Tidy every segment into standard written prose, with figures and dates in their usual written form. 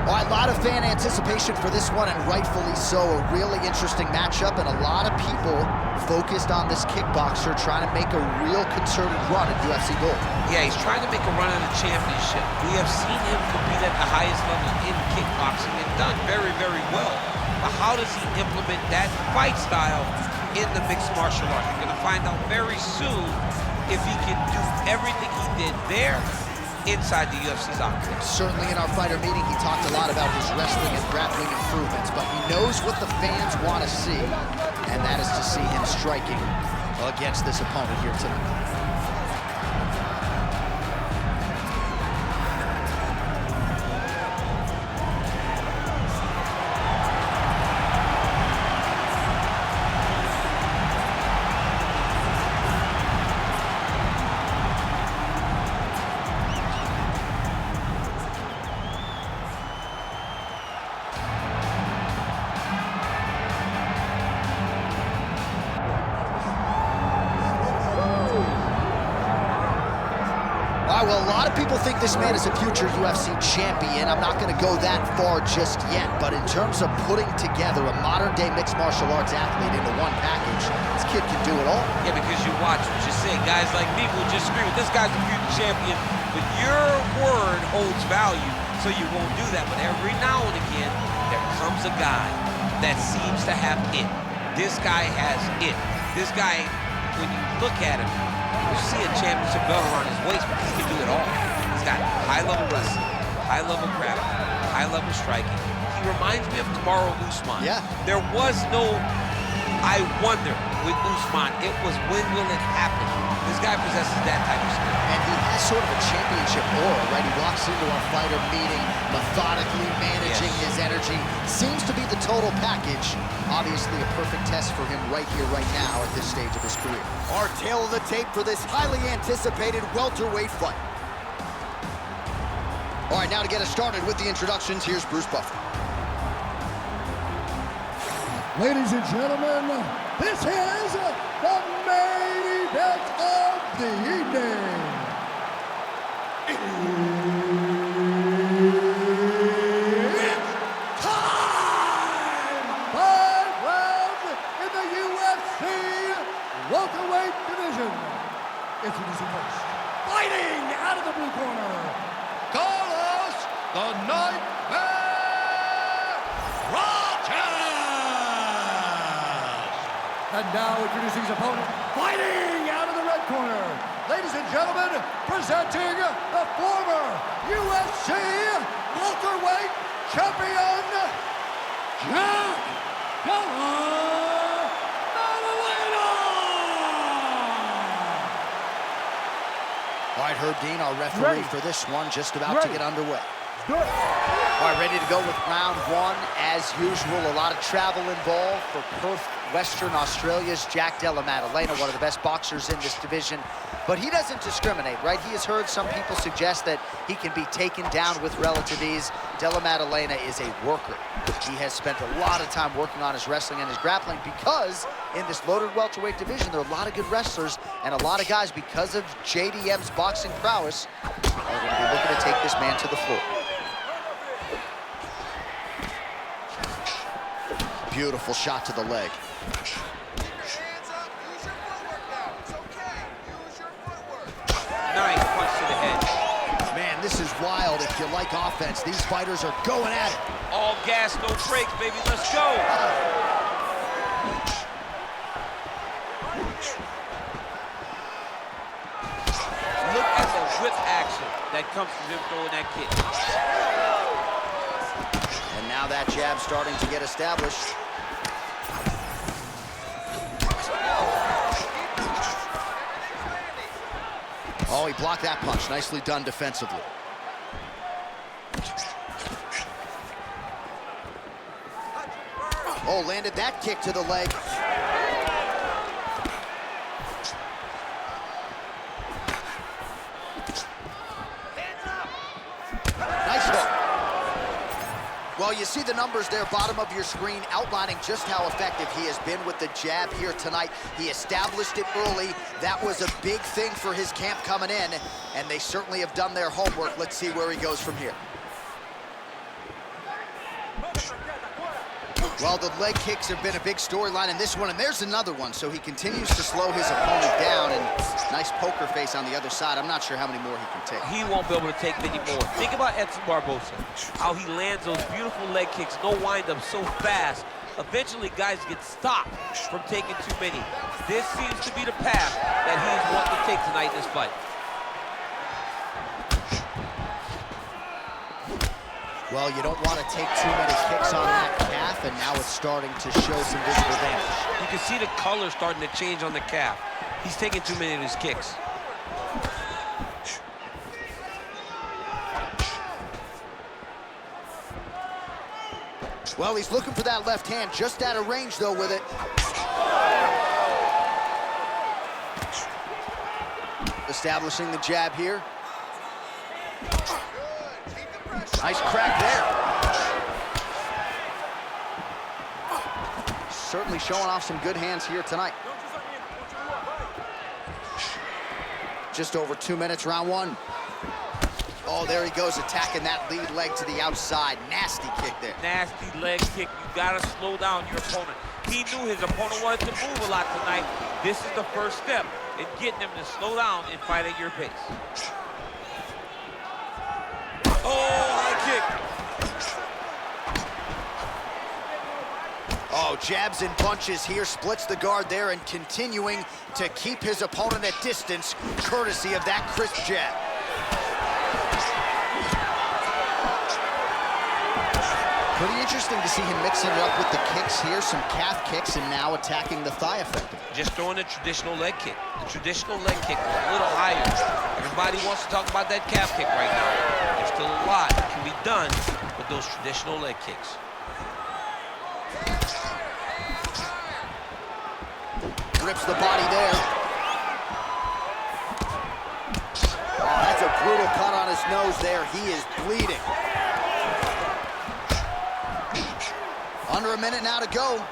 All right, a lot of fan anticipation for this one, and rightfully so. A really interesting matchup, and a lot of people focused on this kickboxer trying to make a real concerted run at UFC Gold. Yeah, he's trying to make a run at a championship. We have seen him compete at the highest level in kickboxing and done very, very well. But how does he implement that fight style in the mixed martial art? We're going to find out very soon if he can do everything he did there inside the UFC's octagon. Certainly in our fighter meeting, he talked a lot about his wrestling and grappling improvements, but he knows what the fans want to see, and that is to see him striking against this opponent here tonight. Well, a lot of people think this man is a future UFC champion. I'm not going to go that far just yet, but in terms of putting together a modern-day mixed martial arts athlete into one package, this kid can do it all. Yeah, because you watch what you say. Guys like me will just scream, this guy's a future champion, but your word holds value, so you won't do that. But every now and again, there comes a guy that seems to have it. This guy has it. This guy, when you look at him, you see a championship belt around his waist, but he can do it all. He's got high-level wrestling, high-level grappling, high-level striking. He reminds me of Kamaru Usman. Yeah. There was no I wonder with Usman. It was when will it happen? This guy possesses that type of skill. And he has sort of a championship aura, right? He walks into our fighter meeting, methodically managing his energy. Seems to be the total package. Obviously a perfect test for him right here, right now at this stage of his career. Our tail of the tape for this highly anticipated welterweight fight. All right, now to get us started with the introductions, here's Bruce Buffer. Ladies and gentlemen, this is the main event of the evening. It's time! 5 rounds in the UFC welterweight division. Introducing first, fighting out of the blue corner, Carlos the Nightmare Prates! And now introducing his opponent, fighting out of the red corner. Ladies and gentlemen, presenting the former UFC welterweight champion, Jack Della Maddalena! All right, Herb Dean, our referee for this one, just about to get underway. All right, ready to go with round one. As usual, a lot of travel involved for Perth, Western Australia's Jack Della Maddalena, one of the best boxers in this division. But he doesn't discriminate, right? He has heard some people suggest that he can be taken down with relative ease. Della Maddalena is a worker. He has spent a lot of time working on his wrestling and his grappling because in this loaded welterweight division, there are a lot of good wrestlers and a lot of guys, because of JDM's boxing prowess, are going to be looking to take this man to the floor. Beautiful shot to the leg. Nice punch to the head. Man, this is wild. If you like offense, these fighters are going at it. All gas, no brakes, baby. Let's go. Look at the whip action that comes from him throwing that kick. And now that jab starting to get established. Oh, he blocked that punch. Nicely done defensively. Oh, landed that kick to the leg. Nice hook. Well, you see the numbers there, bottom of your screen, outlining just how effective he has been with the jab here tonight. He established it early. That was a big thing for his camp coming in, and they certainly have done their homework. Let's see where he goes from here. Well, the leg kicks have been a big storyline in this one, and there's another one. So he continues to slow his opponent down, and nice poker face on the other side. I'm not sure how many more he can take. He won't be able to take many more. Think about Edson Barboza, how he lands those beautiful leg kicks, no wind-up so fast. Eventually, guys get stopped from taking too many. This seems to be the path that he's wanting to take tonight in this fight. Well, you don't want to take too many kicks on that calf, and now it's starting to show some visible damage. You can see the color starting to change on the calf. He's taking too many of his kicks. Well, he's looking for that left hand, just out of range, though, with it. Establishing the jab here. Nice crack there. Certainly showing off some good hands here tonight. Just over 2 minutes, round one. Oh, there he goes, attacking that lead leg to the outside. Nasty kick there. Nasty leg kick. You gotta slow down your opponent. He knew his opponent wanted to move a lot tonight. This is the first step in getting him to slow down and fight at your pace. Oh, high kick. Oh, jabs and punches here, splits the guard there, and continuing to keep his opponent at distance, courtesy of that crisp jab. Pretty interesting to see him mixing it up with the kicks here, some calf kicks, and now attacking the thigh effectively. Just throwing the traditional leg kick. The traditional leg kick is a little higher. Everybody wants to talk about that calf kick right now. There's still a lot that can be done with those traditional leg kicks. Rips the body there. Oh, that's a brutal cut on his nose there. He is bleeding. Under a minute now to go.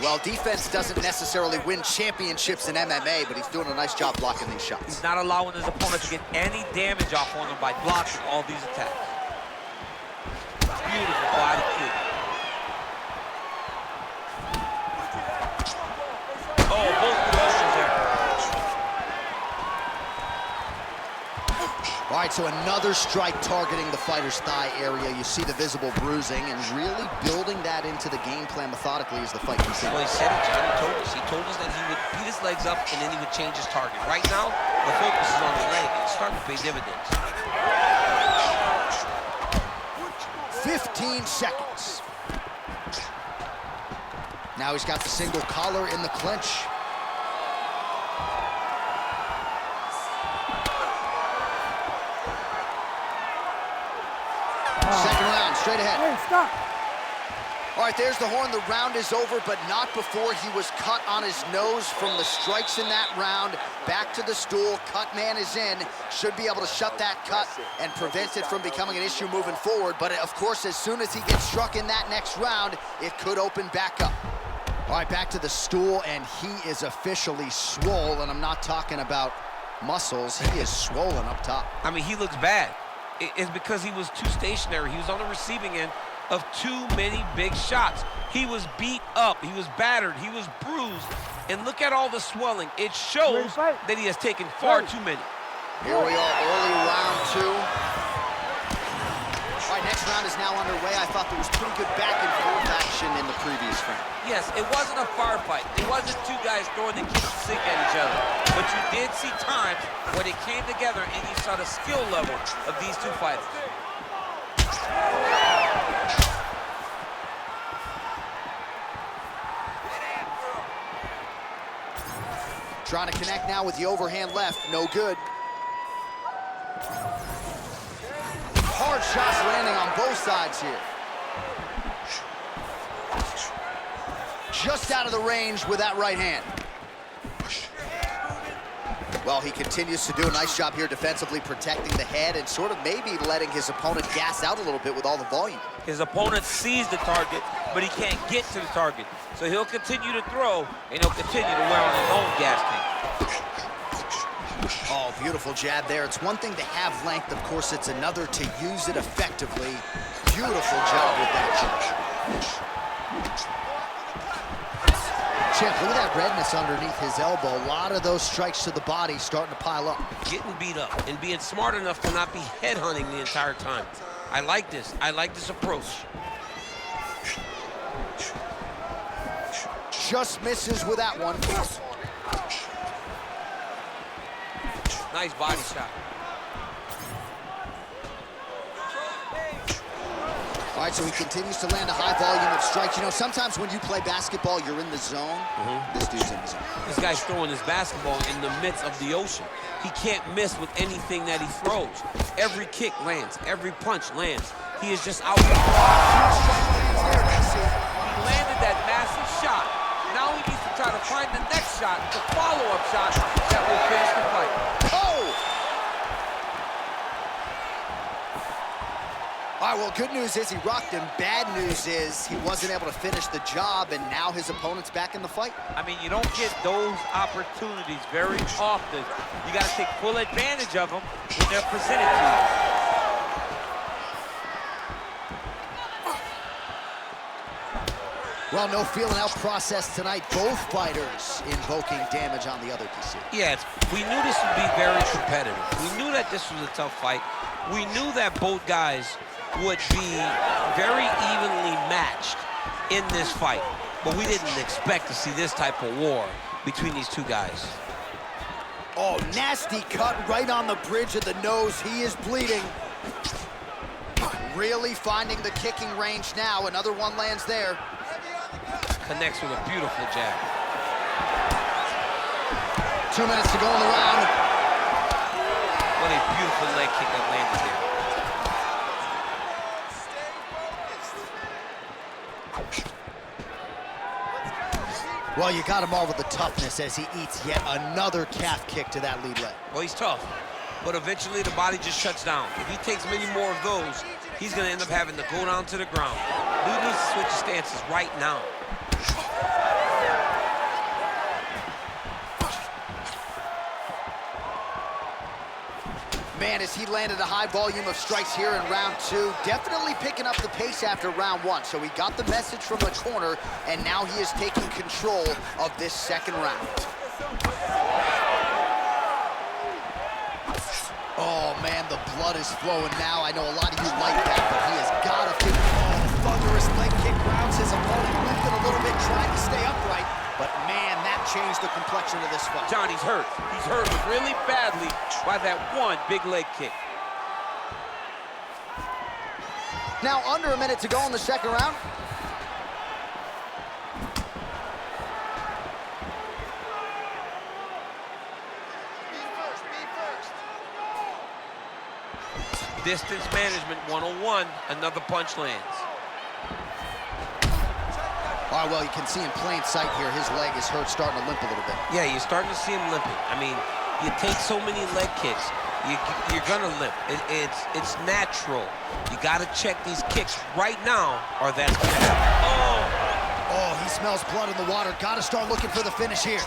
Well, defense doesn't necessarily win championships in MMA, but he's doing a nice job blocking these shots. He's not allowing his opponent to get any damage off on him by blocking all these attacks. Beautiful body kick. Oh, both promotions there. All right, so another strike targeting the fighter's thigh area. You see the visible bruising, and really building that into the game plan methodically as the fight continues. Well, he said it, Johnny told us. He told us that he would beat his legs up and then he would change his target. Right now, the focus is on the leg, and it's starting to pay dividends. 15 seconds. Now he's got the single collar in the clinch. Second round, straight ahead. Hey, stop. All right, there's the horn. The round is over, but not before he was cut on his nose from the strikes in that round. Back to the stool. Cut man is in. Should be able to shut that cut and prevent it from becoming an issue moving forward. But, of course, as soon as he gets struck in that next round, it could open back up. All right, back to the stool, and he is officially swole, and I'm not talking about muscles. He is swollen up top. I mean, he looks bad. It's because he was too stationary. He was on the receiving end of too many big shots. He was beat up. He was battered. He was bruised. And look at all the swelling. It shows that he has taken far too many. Here we are, early round two. All right, next round is now underway. I thought there was pretty good back and forth action in the previous round. Yes, it wasn't a firefight. It wasn't two guys throwing the kitchen sink at each other. But you did see times where they came together and you saw the skill level of these two fighters. Trying to connect now with the overhand left. No good. Hard shots landing on both sides here. Just out of the range with that right hand. Well, he continues to do a nice job here defensively, protecting the head and sort of maybe letting his opponent gas out a little bit with all the volume. His opponent sees the target, but he can't get to the target. So he'll continue to throw, and he'll continue to wear on his own gas tank. Oh, beautiful jab there. It's one thing to have length, of course, it's another to use it effectively. Beautiful job with that jab. Champ, look at that redness underneath his elbow. A lot of those strikes to the body starting to pile up. Getting beat up and being smart enough to not be headhunting the entire time. I like this. I like this approach. Just misses with that one. Nice body shot. All right, so he continues to land a high volume of strikes. You know, sometimes when you play basketball, you're in the zone. This dude's in the zone. This guy's throwing his basketball in the midst of the ocean. He can't miss with anything that he throws. Every kick lands. Every punch lands. He is just out there. He landed that massive shot. Now he needs to try to find the next shot, the follow-up shot that will finish the fight. Oh! All right, well, good news is he rocked him. Bad news is he wasn't able to finish the job, and now his opponent's back in the fight. I mean, you don't get those opportunities very often. You got to take full advantage of them when they're presented to you. Well, no feeling out process tonight. Both fighters invoking damage on the other, DC. Yeah, we knew this would be very competitive. We knew that this was a tough fight. We knew that both guys would be very evenly matched in this fight, but we didn't expect to see this type of war between these two guys. Oh, nasty cut right on the bridge of the nose. He is bleeding. Really finding the kicking range now. Another one lands there. Connects with a beautiful jab. 2 minutes to go in the round. What a beautiful leg kick that landed there. Well, you got to marvel the toughness as he eats yet another calf kick to that lead leg. Well, he's tough, but eventually the body just shuts down. If he takes many more of those, he's going to end up having to go down to the ground. Dude needs to switch his stances right now. Man, as he landed a high volume of strikes here in round two, definitely picking up the pace after round one. So he got the message from the corner, and now he is taking control of this second round. Oh, man, the blood is flowing now. I know a lot of you like that, but he has got to figure thunderous leg kick rounds his opponent, limping a little bit, trying to stay upright. But, man, that changed the complexion of this fight. John, he's hurt. He's hurt really badly by that one big leg kick. Now, under a minute to go in the second round. Distance management 101, another punch lands. All right, well, you can see in plain sight here, his leg is hurt, starting to limp a little bit. Yeah, you're starting to see him limping. I mean, you take so many leg kicks, you're gonna limp. It's natural. You gotta check these kicks right now, or that's gonna happen. Oh, he smells blood in the water. Gotta start looking for the finish here.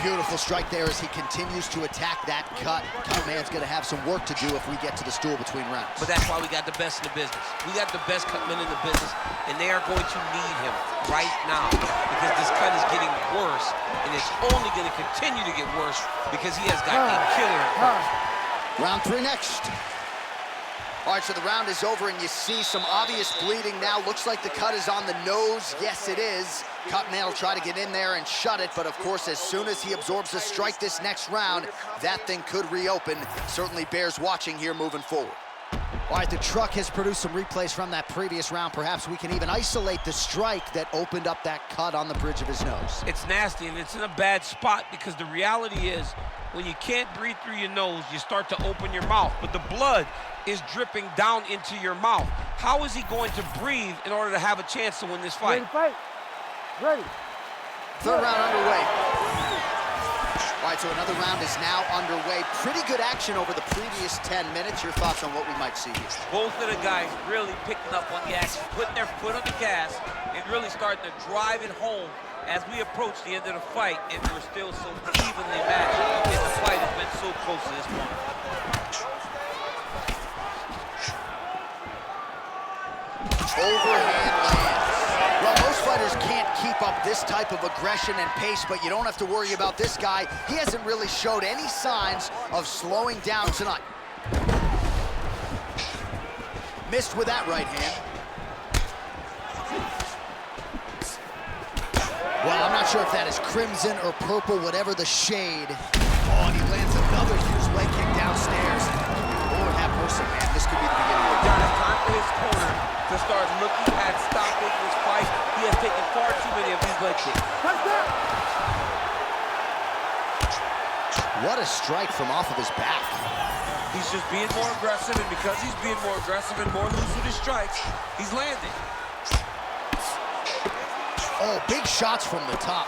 Beautiful strike there as he continues to attack that cut. Cutman's gonna have some work to do if we get to the stool between rounds. But that's why we got the best in the business. We got the best cutmen in the business, and they are going to need him right now because this cut is getting worse, and it's only gonna continue to get worse because he has got a killer. Round three next. All right, so the round is over, and you see some obvious bleeding now. Looks like the cut is on the nose. Yes, it is. Cutman will try to get in there and shut it, but of course, as soon as he absorbs a strike this next round, that thing could reopen. Certainly bears watching here moving forward. All right, the truck has produced some replays from that previous round. Perhaps we can even isolate the strike that opened up that cut on the bridge of his nose. It's nasty, and it's in a bad spot because the reality is when you can't breathe through your nose, you start to open your mouth, but the blood is dripping down into your mouth. How is he going to breathe in order to have a chance to win this fight? Ready to fight. Ready. Third round underway. All right, so another round is now underway. Pretty good action over the previous 10 minutes. Your thoughts on what we might see here? Both of the guys really picking up on the action, putting their foot on the gas, and really starting to drive it home as we approach the end of the fight, and we're still so evenly matched, and the fight has been so close to this point. Oh, keep up this type of aggression and pace, but you don't have to worry about this guy. He hasn't really showed any signs of slowing down tonight. Missed with that right hand. Well, I'm not sure if that is crimson or purple, whatever the shade. Oh, and he lands another huge leg kick downstairs. Lord have mercy, man. This could be the beginning of the John, it's time for his corner to start looking at stopping this fight. He has taken far too many of these leg kicks. What a strike from off of his back. He's just being more aggressive, and because he's being more aggressive and more loose with his strikes, he's landing. Oh, big shots from the top.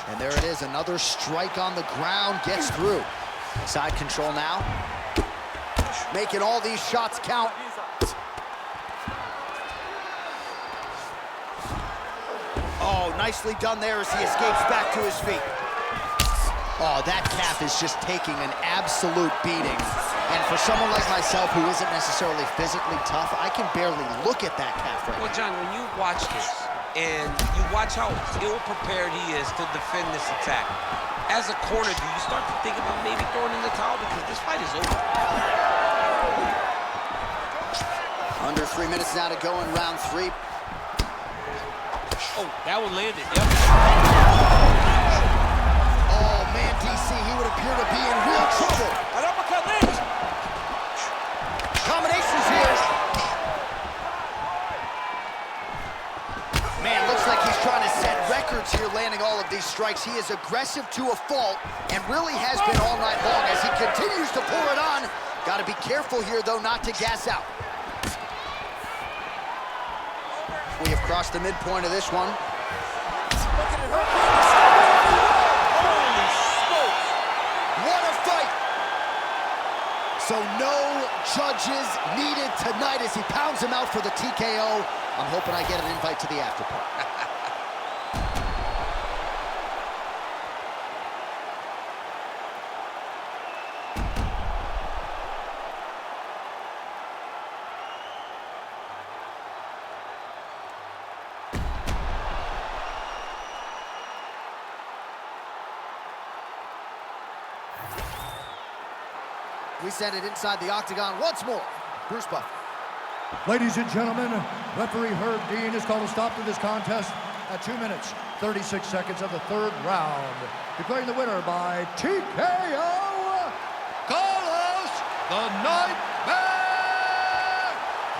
And there it is, another strike on the ground, gets through. Side control now. Making all these shots count. Oh, nicely done there as he escapes back to his feet. Oh, that calf is just taking an absolute beating. And for someone like myself who isn't necessarily physically tough, I can barely look at that calf right now. Well, John, when you watch this, and you watch how ill-prepared he is to defend this attack, as a corner, do you start to think about maybe throwing in the towel because this fight is over? Under 3 minutes now to go in round 3. Oh, that one landed, yep. Oh, man, DC, he would appear to be in real trouble. An uppercut lands. Combinations here. Man, looks like he's trying to set records here, landing all of these strikes. He is aggressive to a fault and really has been all night long as he continues to pour it on. Got to be careful here, though, not to gas out. We have crossed the midpoint of this one. Holy smokes! What a fight! So no judges needed tonight as he pounds him out for the TKO. I'm hoping I get an invite to the after party. We send it inside the octagon once more. Bruce Buffer. Ladies and gentlemen, referee Herb Dean has called a stop to this contest at 2 minutes, 36 seconds of the third round. Declaring the winner by TKO, Carlos the Nightmare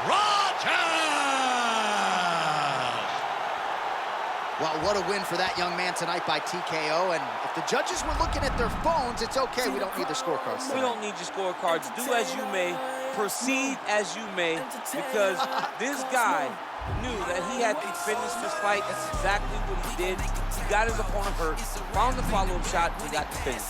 Rogers! Well, what a win for that young man tonight by TKO. And if the judges were looking at their phones, it's okay. We don't need the scorecards. We don't need your scorecards. Do as you may, proceed as you may, because this guy knew that he had to finish this fight. That's exactly what he did. He got his opponent hurt, found the follow-up shot, and got the finish.